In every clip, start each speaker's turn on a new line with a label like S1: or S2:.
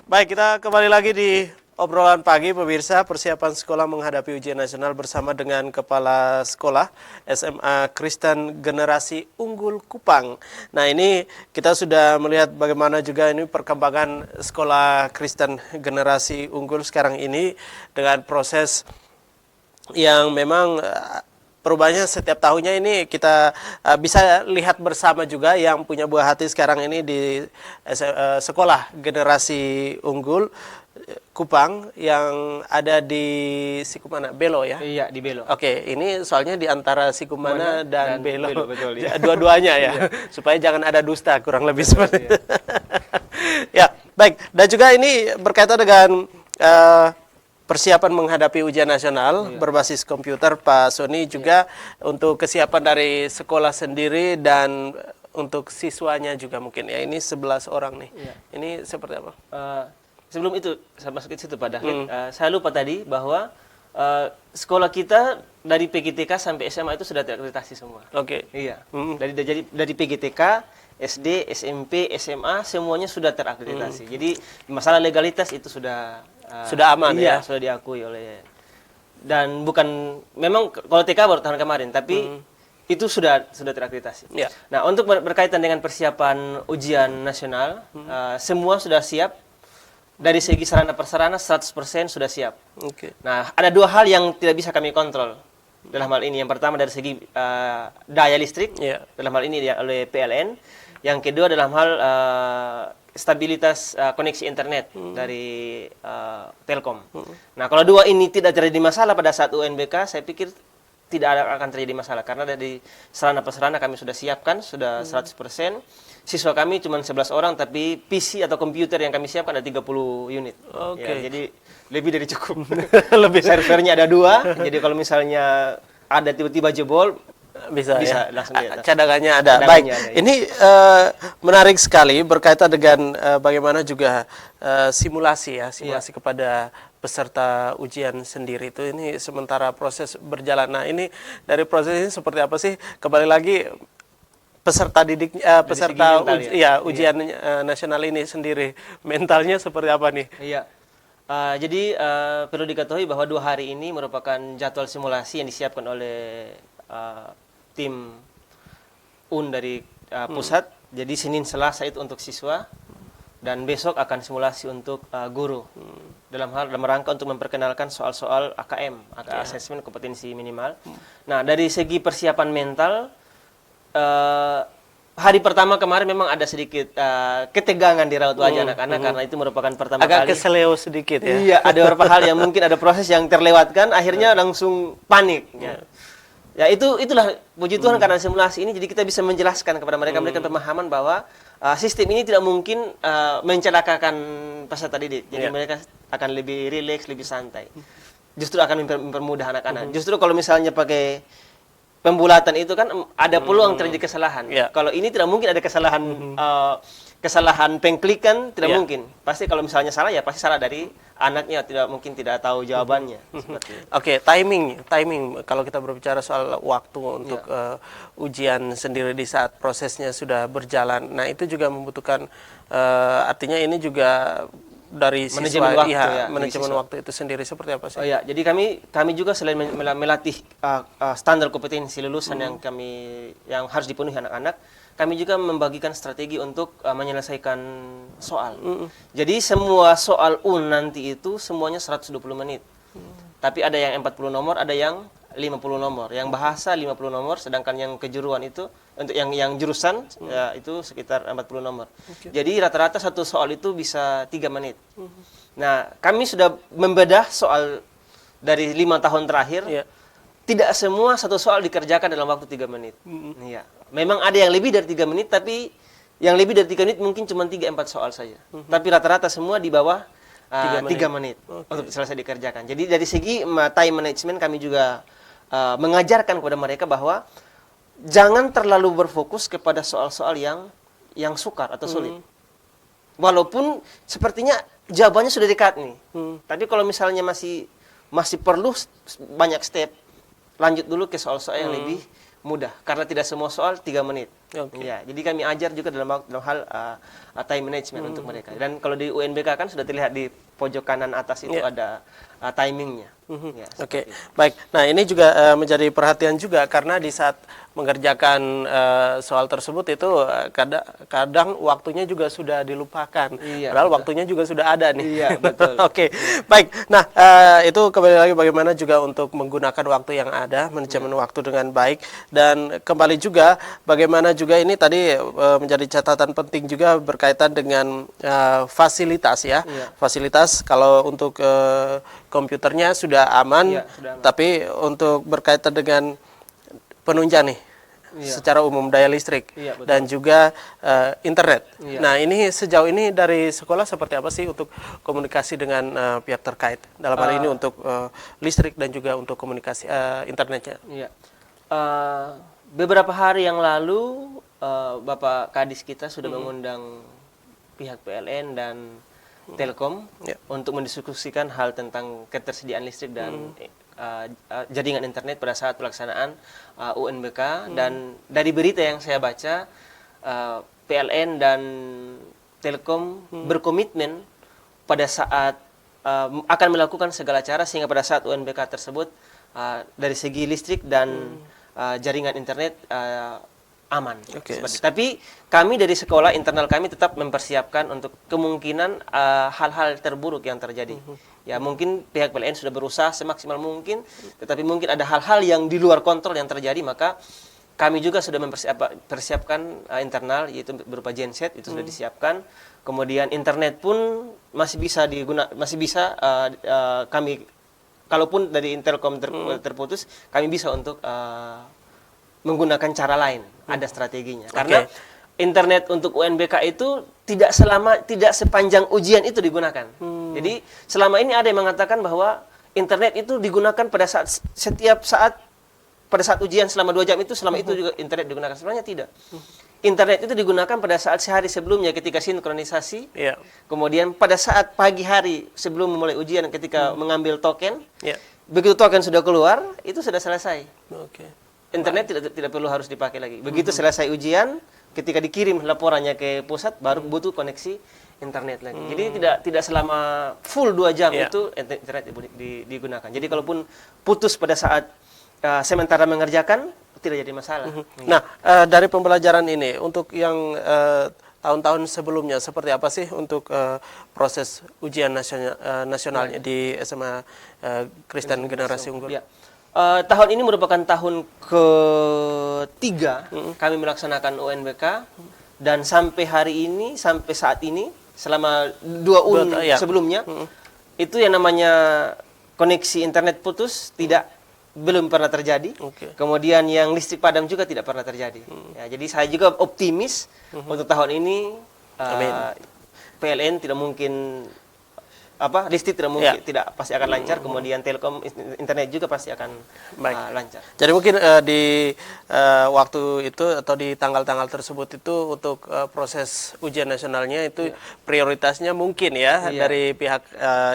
S1: Baik, kita kembali lagi di obrolan pagi pemirsa, persiapan sekolah menghadapi ujian nasional bersama dengan Kepala Sekolah SMA Kristen Generasi Unggul Kupang. Nah, ini kita sudah melihat bagaimana juga ini perkembangan sekolah Kristen Generasi Unggul sekarang ini dengan proses yang memang perubahannya setiap tahunnya. Ini kita bisa lihat bersama juga yang punya buah hati sekarang ini di sekolah generasi unggul Kupang yang ada di Sikumana, Belo ya?
S2: Iya, di Belo.
S1: Oke, ini soalnya di antara Sikumana dan Belo,
S2: betul, ya.
S1: dua-duanya ya, supaya jangan ada dusta, kurang lebih seperti itu. Ya, baik. Dan juga ini berkaitan dengan persiapan menghadapi ujian nasional berbasis komputer, Pak Sony, juga untuk kesiapan dari sekolah sendiri dan untuk siswanya juga mungkin ya. Ini 11 orang nih. Ini seperti apa?
S2: Sebelum itu, saya masuk ke situ Pak David. Saya lupa tadi bahwa sekolah kita dari PGTK sampai SMA itu sudah terakreditasi semua.
S1: Oke.
S2: Iya. Dari PGTK, SD, SMP, SMA semuanya sudah terakreditasi. Jadi masalah legalitas itu sudah
S1: aman ya.
S2: Sudah diakui oleh, dan bukan memang kalau TK baru tahun kemarin, tapi itu sudah terakreditasi.
S1: Ya.
S2: Nah, untuk berkaitan dengan persiapan ujian nasional, semua sudah siap. Dari segi sarana prasarana 100% sudah siap.
S1: Oke.
S2: Nah, ada dua hal yang tidak bisa kami kontrol dalam hal ini. Yang pertama dari segi daya listrik, dalam hal ini oleh PLN. Yang kedua dalam hal stabilitas koneksi internet dari Telkom. Nah, kalau dua ini tidak terjadi masalah pada saat UNBK, saya pikir tidak akan terjadi masalah. Karena dari sarana prasarana kami sudah siapkan, sudah 100%. Siswa kami cuma 11 orang, tapi PC atau komputer yang kami siapkan ada 30 unit.
S1: Oke.
S2: Ya, jadi lebih dari cukup. Servernya ada 2, jadi kalau misalnya ada tiba-tiba jebol, bisa ya? Langsung di atas.
S1: Cadangannya ada. Baik,
S2: ada, ya.
S1: Ini menarik sekali berkaitan dengan bagaimana juga simulasi kepada peserta ujian sendiri itu. Ini sementara proses berjalan. Nah, ini dari proses ini seperti apa sih? Kembali lagi peserta ujian nasional ini sendiri, mentalnya seperti apa nih?
S2: Iya. Jadi perlu diketahui bahwa 2 hari ini merupakan jadwal simulasi yang disiapkan oleh tim UN dari pusat. Jadi Senin Selasa itu untuk siswa, dan besok akan simulasi untuk guru. Dalam rangka untuk memperkenalkan soal-soal AKM, Assessment Kompetensi Minimal. Nah, dari segi persiapan mental, hari pertama kemarin memang ada sedikit ketegangan di raut wajah anak-anak, karena itu merupakan pertama kali.
S1: Agak keseleo sedikit ya.
S2: Iya, ada beberapa hal yang mungkin ada proses yang terlewatkan, akhirnya langsung panik. Ya, itulah puji Tuhan karena simulasi ini, jadi kita bisa menjelaskan kepada mereka pemahaman bahwa sistem ini tidak mungkin mencelakakan peserta didik. Jadi mereka akan lebih rileks, lebih santai. Justru akan mempermudah anak-anak. Justru kalau misalnya pakai pembulatan itu kan ada peluang terjadi kesalahan. Kalau ini tidak mungkin ada kesalahan pengklikan, tidak mungkin. Pasti kalau misalnya salah, ya pasti salah dari anaknya, tidak tahu jawabannya.
S1: Oke, timing kalau kita berbicara soal waktu untuk ujian sendiri di saat prosesnya sudah berjalan. Nah, itu juga membutuhkan artinya ini juga dari siswa, manajemen waktu itu sendiri seperti apa sih?
S2: Oh ya, jadi kami juga selain melatih standar kompetensi lulusan yang harus dipenuhi anak-anak, kami juga membagikan strategi untuk menyelesaikan soal. Jadi semua soal UN nanti itu semuanya 120 menit. Tapi ada yang 40 nomor, ada yang 50 nomor. Yang bahasa 50 nomor, sedangkan yang kejuruan itu untuk yang jurusan itu sekitar 40 nomor. Jadi rata-rata satu soal itu bisa 3 menit. Nah, kami sudah membedah soal dari 5 tahun terakhir. Tidak semua satu soal dikerjakan dalam waktu 3 menit. Iya. Memang ada yang lebih dari 3 menit, tapi yang lebih dari 3 menit mungkin cuma 3-4 soal saja. Tapi rata-rata semua di bawah 3 menit untuk selesai dikerjakan. Jadi dari segi time management kami juga mengajarkan kepada mereka bahwa jangan terlalu berfokus kepada soal-soal yang sukar atau sulit. Walaupun sepertinya jawabannya sudah dekat nih. Tapi kalau misalnya masih perlu banyak step, lanjut dulu ke soal-soal yang lebih mudah. Karena tidak semua soal 3 menit.
S1: Oke.
S2: Ya, jadi kami ajar juga dalam hal time management untuk mereka. Dan kalau di UNBK kan sudah terlihat di pojok kanan atas itu
S1: Ya.
S2: ada timingnya. Ya,
S1: Oke,
S2: seperti itu.
S1: baik. Nah, ini juga menjadi perhatian juga karena di saat mengerjakan soal tersebut itu kadang waktunya juga sudah dilupakan.
S2: Iya,
S1: Padahal
S2: betul.
S1: waktunya juga sudah ada nih.
S2: Iya, betul.
S1: Oke, baik. Nah, itu kembali lagi bagaimana juga untuk menggunakan waktu yang ada, manajemen waktu dengan baik, dan kembali juga bagaimana juga ini tadi menjadi catatan penting juga berkaitan dengan fasilitas ya.
S2: Iya.
S1: Fasilitas kalau untuk komputernya sudah aman,
S2: Iya, sudah aman.
S1: tapi untuk berkaitan dengan penunjang nih,
S2: Iya.
S1: secara umum daya listrik
S2: Iya, betul.
S1: dan juga internet.
S2: Iya.
S1: Nah, ini sejauh ini dari sekolah seperti apa sih untuk komunikasi dengan pihak terkait dalam hal ini untuk listrik dan juga untuk komunikasi internetnya?
S2: Iya. Beberapa hari yang lalu Bapak Kadis kita sudah mengundang pihak PLN dan Telkom
S1: Ya.
S2: untuk mendiskusikan hal tentang ketersediaan listrik dan jaringan internet pada saat pelaksanaan UNBK. Dan dari berita yang saya baca, PLN dan Telkom berkomitmen pada saat akan melakukan segala cara sehingga pada saat UNBK tersebut dari segi listrik dan jaringan internet aman.
S1: Oke.
S2: Seperti. Tapi kami dari sekolah internal kami tetap mempersiapkan untuk kemungkinan hal-hal terburuk yang terjadi. Ya mungkin pihak PLN sudah berusaha semaksimal mungkin, tetapi mungkin ada hal-hal yang di luar kontrol yang terjadi, maka kami juga sudah mempersiapkan internal, yaitu berupa genset itu sudah disiapkan. Kemudian internet pun masih bisa kami, kalaupun dari Telkom terputus, kami bisa untuk menggunakan cara lain, ada strateginya. Karena internet untuk UNBK itu tidak sepanjang ujian itu digunakan. Jadi selama ini ada yang mengatakan bahwa internet itu digunakan pada saat ujian selama 2 jam itu, selama itu juga internet digunakan. Sebenarnya tidak. Internet itu digunakan pada saat sehari sebelumnya ketika sinkronisasi.
S1: Ya.
S2: Kemudian pada saat pagi hari sebelum memulai ujian ketika mengambil token.
S1: Ya.
S2: Begitu token sudah keluar, itu sudah selesai.
S1: Oke.
S2: Internet tidak perlu harus dipakai lagi. Begitu selesai ujian, ketika dikirim laporannya ke pusat, baru butuh koneksi internet lagi. Jadi tidak selama full 2 jam itu internet digunakan. Jadi kalaupun putus pada saat sementara mengerjakan, tidak jadi masalah.
S1: Nah, dari pembelajaran ini untuk yang tahun-tahun sebelumnya seperti apa sih untuk proses ujian nasionalnya di SMA Kristen Generasi Unggul?
S2: Ya. Tahun ini merupakan tahun ketiga kami melaksanakan UNBK, dan sampai saat ini selama 2 sebelumnya itu yang namanya koneksi internet putus belum pernah terjadi. Kemudian yang listrik padam juga tidak pernah terjadi. Ya, jadi saya juga optimis untuk tahun ini PLN tidak mungkin listrik tidak mungkin tidak pasti akan lancar, kemudian Telkom internet juga pasti akan lancar.
S1: Jadi mungkin di waktu itu atau di tanggal-tanggal tersebut itu untuk proses ujian nasionalnya itu prioritasnya mungkin dari pihak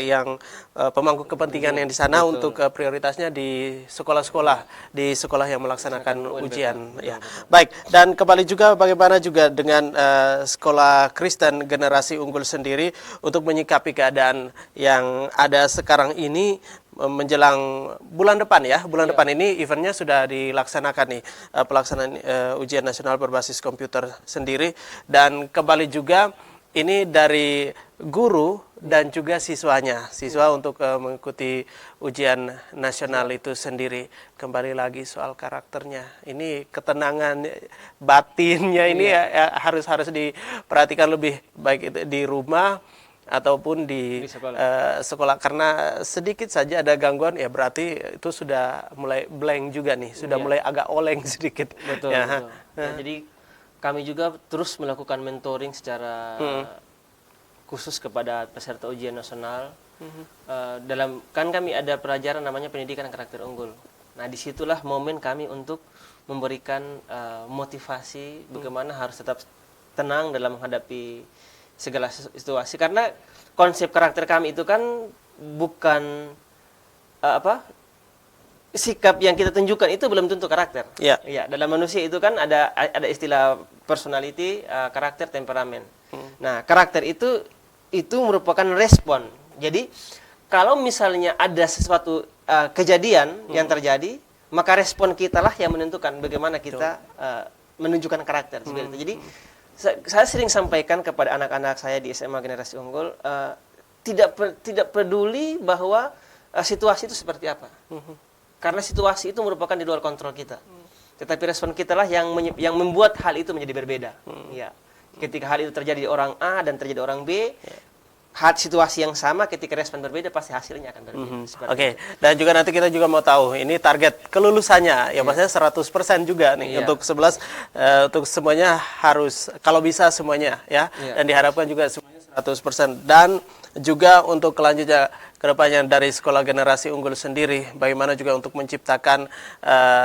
S1: yang pemangku kepentingan yang di sana untuk prioritasnya di sekolah yang melaksanakan ujian. Ya. Baik, dan kembali juga bagaimana juga dengan sekolah Kristen Generasi Unggul sendiri untuk menyikapi keadaan yang ada sekarang ini menjelang bulan depan depan ini eventnya sudah dilaksanakan nih, pelaksanaan ujian nasional berbasis komputer sendiri, dan kembali juga ini dari guru dan juga siswa untuk mengikuti ujian nasional itu sendiri. Kembali lagi soal karakternya, ini ketenangan batinnya ini harus diperhatikan lebih baik itu di rumah ataupun di sekolah, karena sedikit saja ada gangguan ya berarti itu sudah mulai blank juga nih, sudah mulai agak oleng sedikit.
S2: Betul. Ya, jadi kami juga terus melakukan mentoring secara khusus kepada peserta ujian nasional. Kan kami ada pelajaran namanya pendidikan karakter unggul. Nah, disitulah momen kami untuk memberikan motivasi bagaimana harus tetap tenang dalam menghadapi segala situasi, karena konsep karakter kami itu kan bukan sikap yang kita tunjukkan itu belum tentu karakter.
S1: Ya.
S2: Ya, dalam manusia itu kan ada istilah personality, karakter, temperamen. Nah, karakter itu merupakan respon. Jadi, kalau misalnya ada sesuatu kejadian yang terjadi, maka respon kita lah yang menentukan bagaimana kita menunjukkan karakter seperti itu. Jadi, saya sering sampaikan kepada anak-anak saya di SMA Generasi Unggul, tidak peduli bahwa situasi itu seperti apa. Karena situasi itu merupakan di luar kontrol kita. Tetapi respon kita lah yang membuat hal itu menjadi berbeda. Ya. Ketika hal itu terjadi di orang A dan terjadi di orang B, situasi yang sama ketika respon berbeda pasti hasilnya akan berbeda.
S1: Oke. Dan juga nanti kita juga mau tahu ini target kelulusannya ya maksudnya 100% juga nih untuk 11 untuk semuanya harus kalau bisa semuanya ya. Dan diharapkan juga semuanya 100%. Dan juga untuk kelanjutannya kedepannya dari Sekolah Generasi Unggul sendiri, bagaimana juga untuk menciptakan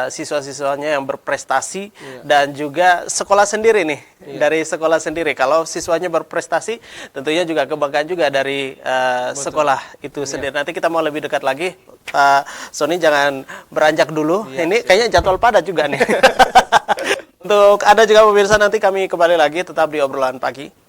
S1: siswa-siswanya yang berprestasi dan juga sekolah sendiri nih, dari sekolah sendiri. Kalau siswanya berprestasi, tentunya juga kebanggaan juga dari sekolah itu sendiri. Nanti kita mau lebih dekat lagi, Pak Sony jangan beranjak dulu. Ini kayaknya jadwal padat juga nih. Untuk Anda juga pemirsa, nanti kami kembali lagi tetap di obrolan pagi.